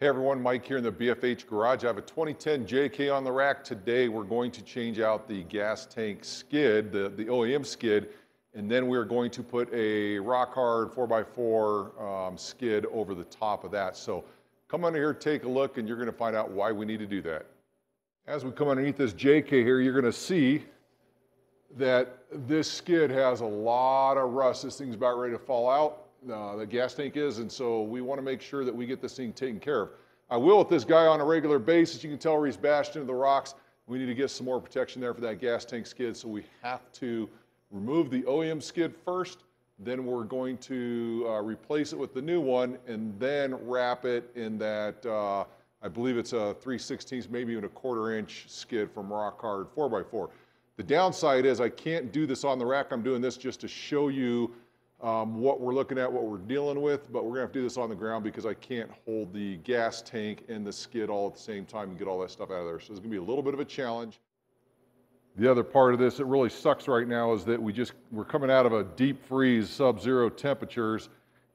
Hey everyone, Mike here in the BFH garage. I have a 2010 JK on the rack. Today we're going to change out the gas tank skid, the OEM skid, and then we're going to put a rock hard 4x4 skid over the top of that. So come under here, take a look, and you're going to find out why we need to do that. As we come underneath this JK here, you're going to see that this skid has a lot of rust. This thing's about ready to fall out. The gas tank is, and so we want to make sure that we get this thing taken care of. I will with this guy on a regular basis. You can tell where he's bashed into the rocks. We need to get some more protection there for that gas tank skid, so we have to remove the OEM skid first, then we're going to replace it with the new one, and then wrap it in that, I believe it's a 3/16, maybe even a 1/4 inch skid from rock hard 4x4. The downside is I can't do this on the rack. I'm doing this just to show you what we're looking at, what we're dealing with, but we're gonna have to do this on the ground because I can't hold the gas tank and the skid all at the same time and get all that stuff out of there. So it's gonna be a little bit of a challenge. The other part of this that really sucks right now is that we're coming out of a deep freeze, sub-zero temperatures,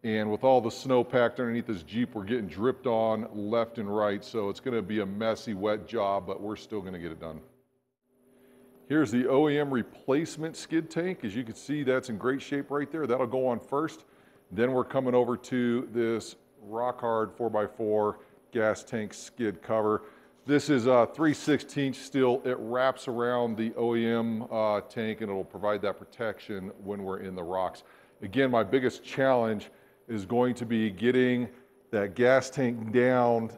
and with all the snow packed underneath this Jeep, we're getting dripped on left and right. So it's gonna be a messy, wet job, but we're still gonna get it done. Here's the OEM replacement skid tank. As you can see, that's in great shape right there. That'll go on first. Then we're coming over to this rock hard 4x4 gas tank skid cover. This is 3/16 steel. It wraps around the OEM tank and it'll provide that protection when we're in the rocks. Again, my biggest challenge is going to be getting that gas tank down,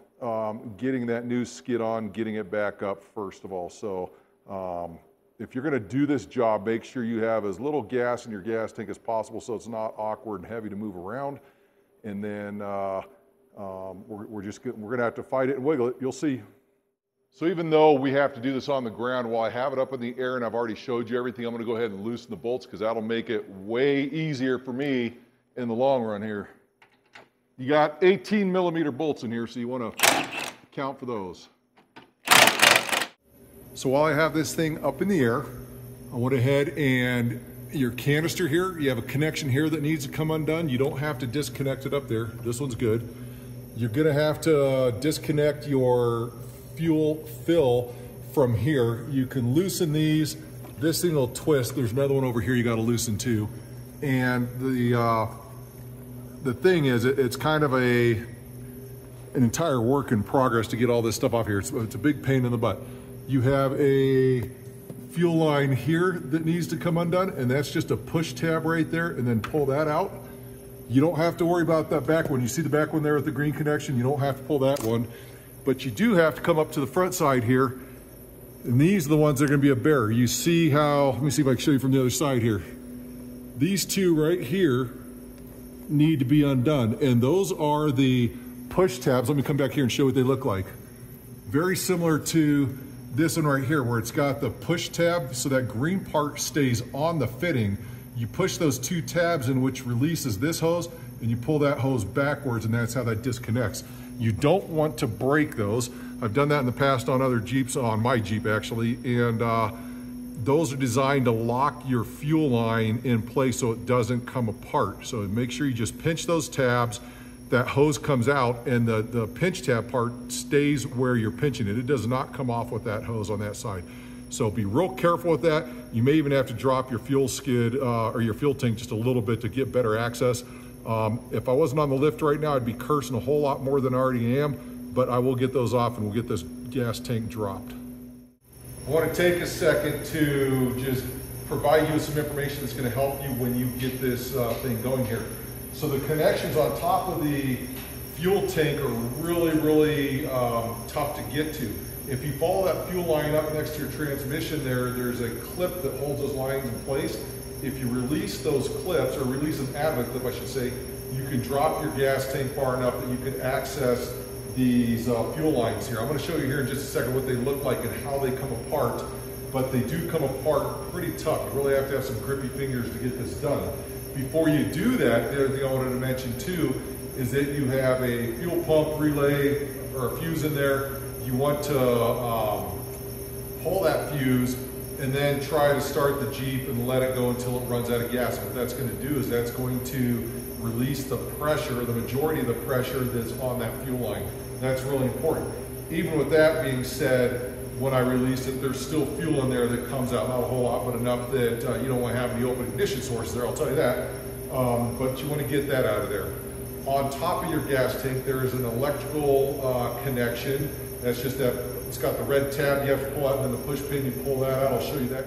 getting that new skid on, getting it back up first of all. So if you're gonna do this job, make sure you have as little gas in your gas tank as possible so it's not awkward and heavy to move around. And then we're gonna have to fight it and wiggle it, you'll see. So even though we have to do this on the ground, while I have it up in the air and I've already showed you everything, I'm gonna go ahead and loosen the bolts because that'll make it way easier for me in the long run here. You got 18mm bolts in here, so you wanna count for those. So while I have this thing up in the air, I went ahead and your canister here, you have a connection here that needs to come undone. You don't have to disconnect it up there. This one's good. You're gonna have to disconnect your fuel fill from here. You can loosen these. This thing will twist. There's another one over here you gotta loosen too. And the thing is, it's kind of an entire work in progress to get all this stuff off here. It's a big pain in the butt. You have a fuel line here that needs to come undone, and that's just a push tab right there, and then pull that out. You don't have to worry about that back one. You see the back one there with the green connection? You don't have to pull that one, but you do have to come up to the front side here, and these are the ones that are gonna be a bear. You see how, let me see if I can show you from the other side here. These two right here need to be undone, and those are the push tabs. Let me come back here and show what they look like. Very similar to this one right here where it's got the push tab, so that green part stays on the fitting. You push those two tabs in, which releases this hose, and you pull that hose backwards, and that's how that disconnects. You don't want to break those. I've done that in the past on other Jeeps, on my Jeep actually, and those are designed to lock your fuel line in place so it doesn't come apart. So make sure you just pinch those tabs, that hose comes out, and the pinch tab part stays where you're pinching it. It does not come off with that hose on that side. So be real careful with that. You may even have to drop your fuel skid or your fuel tank just a little bit to get better access. If I wasn't on the lift right now, I'd be cursing a whole lot more than I already am, but I will get those off and we'll get this gas tank dropped. I want to take a second to just provide you with some information that's going to help you when you get this thing going here. So the connections on top of the fuel tank are really tough to get to. If you follow that fuel line up next to your transmission there's a clip that holds those lines in place. If you release those clips, or release them out of the clip I should say, you can drop your gas tank far enough that you can access these fuel lines here. I'm going to show you here in just a second what they look like and how they come apart, but they do come apart pretty tough. You really have to have some grippy fingers to get this done. Before you do that, the other thing I wanted to mention too is that you have a fuel pump relay or a fuse in there. You want to pull that fuse and then try to start the Jeep and let it go until it runs out of gas. What that's going to do is that's going to release the pressure, the majority of the pressure that's on that fuel line. That's really important. Even with that being said, when I release it, there's still fuel in there that comes out, not a whole lot, but enough that you don't want to have any open ignition sources there, I'll tell you that. But you want to get that out of there. On top of your gas tank, there is an electrical connection. That's just that, it's got the red tab you have to pull out, and then the push pin, you pull that out. I'll show you that.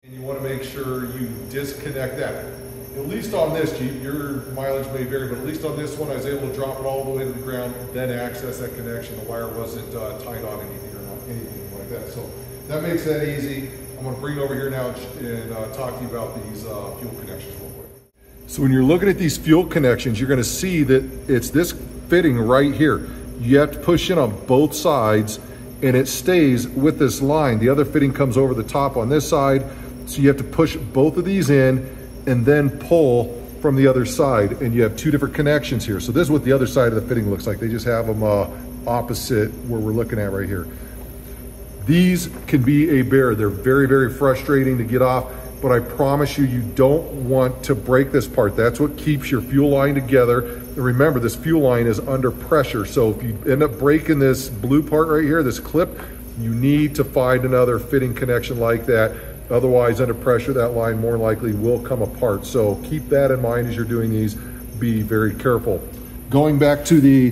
And you want to make sure you disconnect that. At least on this Jeep, your mileage may vary, but at least on this one, I was able to drop it all the way to the ground, then access that connection. The wire wasn't tied on anything or not anything like that. So that makes that easy. I'm going to bring it over here now and talk to you about these fuel connections real quick. So when you're looking at these fuel connections, you're going to see that it's this fitting right here. You have to push in on both sides and it stays with this line. The other fitting comes over the top on this side. So you have to push both of these in and then pull from the other side, and you have two different connections here. So this is what the other side of the fitting looks like. They just have them opposite where we're looking at right here. These can be a bear. They're very, very frustrating to get off, but I promise you, you don't want to break this part. That's what keeps your fuel line together. And remember, this fuel line is under pressure. So if you end up breaking this blue part right here, this clip, you need to find another fitting connection like that. Otherwise, under pressure, that line more likely will come apart. So keep that in mind as you're doing these. Be very careful. Going back to the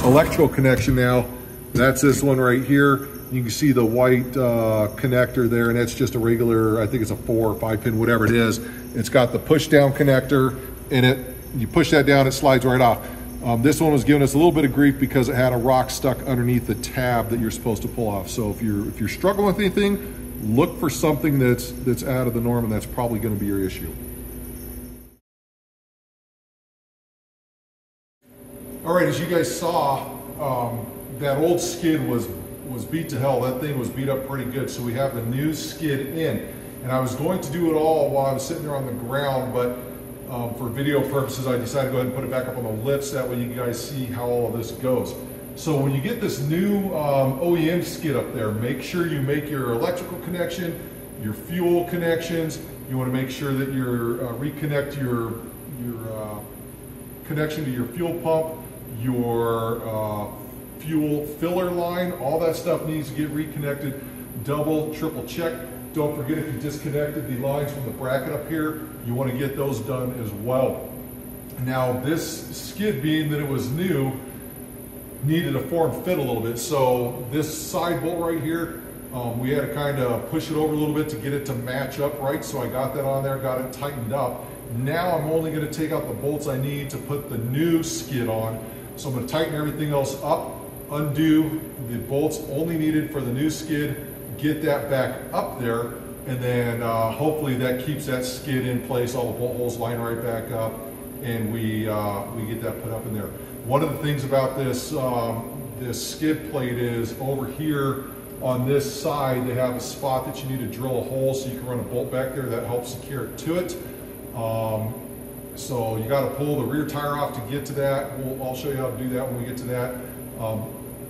electrical connection now, that's this one right here. You can see the white connector there, and that's just a regular, I think it's a 4 or 5 pin, whatever it is. It's got the push down connector in it. You push that down, it slides right off. This one was giving us a little bit of grief because it had a rock stuck underneath the tab that you're supposed to pull off. So if you're struggling with anything, look for something that's out of the norm, and that's probably going to be your issue. All right, as you guys saw, that old skid was beat to hell. That thing was beat up pretty good. So we have the new skid in, and I was going to do it all while I was sitting there on the ground, but for video purposes, I decided to go ahead and put it back up on the lifts. That way you guys see how all of this goes. So when you get this new OEM skid up there, make sure you make your electrical connection, your fuel connections. You want to make sure that you reconnect your connection to your fuel pump, your fuel filler line. All that stuff needs to get reconnected. Double, triple check. Don't forget, if you disconnected the lines from the bracket up here, you want to get those done as well. Now, this skid, being that it was new, needed a form fit a little bit. So this side bolt right here, we had to kind of push it over a little bit to get it to match up right. So I got that on there, got it tightened up. Now I'm only going to take out the bolts I need to put the new skid on. So I'm going to tighten everything else up, undo the bolts only needed for the new skid, get that back up there, and then hopefully that keeps that skid in place. All the bolt holes line right back up, and we get that put up in there. One of the things about this this skid plate is over here on this side, they have a spot that you need to drill a hole so you can run a bolt back there that helps secure it to it. So you got to pull the rear tire off to get to that. I'll show you how to do that when we get to that.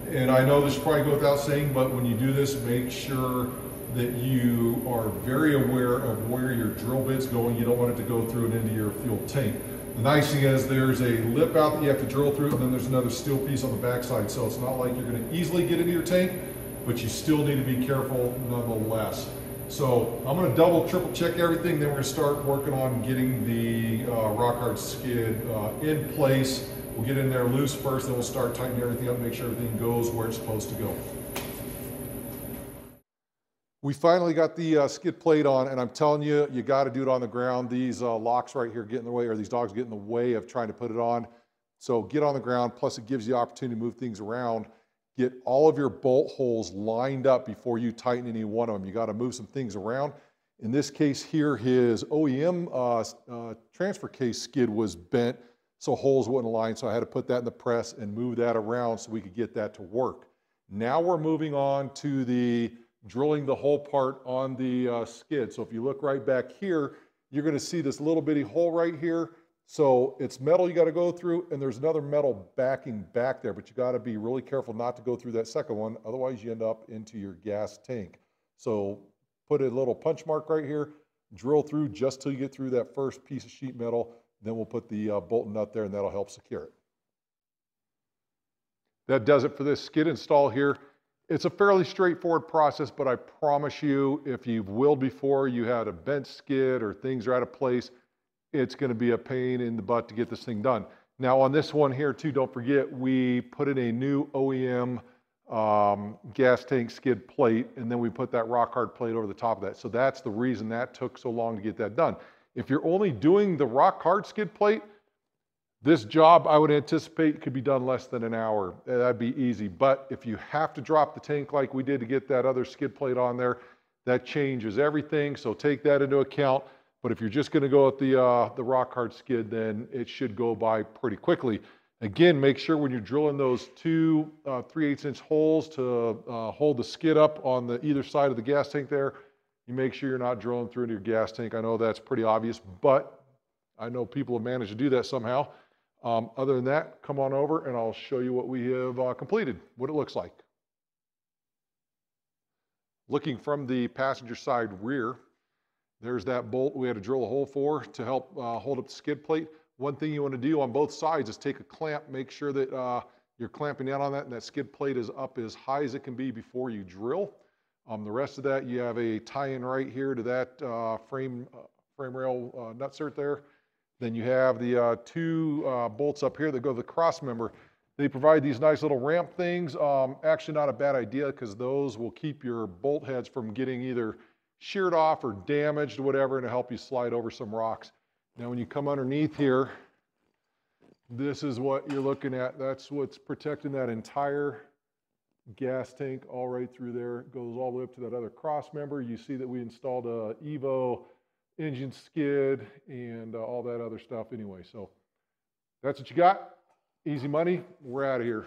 And I know this should probably go without saying, but when you do this, make sure that you are very aware of where your drill bit's going. You don't want it to go through and into your fuel tank. The nice thing is there's a lip out that you have to drill through, and then there's another steel piece on the backside. So it's not like you're going to easily get into your tank, but you still need to be careful nonetheless. So I'm going to double, triple check everything. Then we're going to start working on getting the rock hard skid in place. We'll get in there loose first, then we'll start tightening everything up, make sure everything goes where it's supposed to go. We finally got the skid plate on, and I'm telling you, you got to do it on the ground. These locks right here get in the way, or these dogs get in the way of trying to put it on. So get on the ground, plus it gives you the opportunity to move things around. Get all of your bolt holes lined up before you tighten any one of them. You got to move some things around. In this case here, his OEM transfer case skid was bent, so holes wouldn't align, so I had to put that in the press and move that around so we could get that to work. Now we're moving on to the drilling the hole part on the skid. So if you look right back here, you're going to see this little bitty hole right here. So it's metal you got to go through, and there's another metal backing back there, but you got to be really careful not to go through that second one, otherwise you end up into your gas tank. So put a little punch mark right here, drill through just till you get through that first piece of sheet metal, Then we'll put the bolt and nut there, and that'll help secure it. That does it for this skid install here. It's a fairly straightforward process, but I promise you, if you've wheeled before, you had a bent skid or things are out of place, it's going to be a pain in the butt to get this thing done. Now on this one here too, don't forget, we put in a new OEM gas tank skid plate, and then we put that rock hard plate over the top of that. So that's the reason that took so long to get that done. If you're only doing the rock hard skid plate, this job I would anticipate could be done less than an hour. That'd be easy. But if you have to drop the tank like we did to get that other skid plate on there, that changes everything. So take that into account. But if you're just going to go with the rock hard skid, then it should go by pretty quickly. Again, make sure when you're drilling those two 3/8" holes to hold the skid up on the either side of the gas tank there, you make sure you're not drilling through into your gas tank. I know that's pretty obvious, but I know people have managed to do that somehow. Other than that, come on over and I'll show you what we have completed, what it looks like. Looking from the passenger side rear, there's that bolt we had to drill a hole for to help hold up the skid plate. One thing you want to do on both sides is take a clamp, make sure that you're clamping down on that and that skid plate is up as high as it can be before you drill. The rest of that, you have a tie-in right here to that frame rail nutsert there. Then you have the two bolts up here that go to the cross member. They provide these nice little ramp things. Actually not a bad idea because those will keep your bolt heads from getting either sheared off or damaged or whatever, and to help you slide over some rocks. Now when you come underneath here, this is what you're looking at. That's what's protecting that entire gas tank all right through there. It goes all the way up to that other cross member. You see that we installed a Evo engine skid and all that other stuff anyway. So that's what you got. Easy money. We're out of here.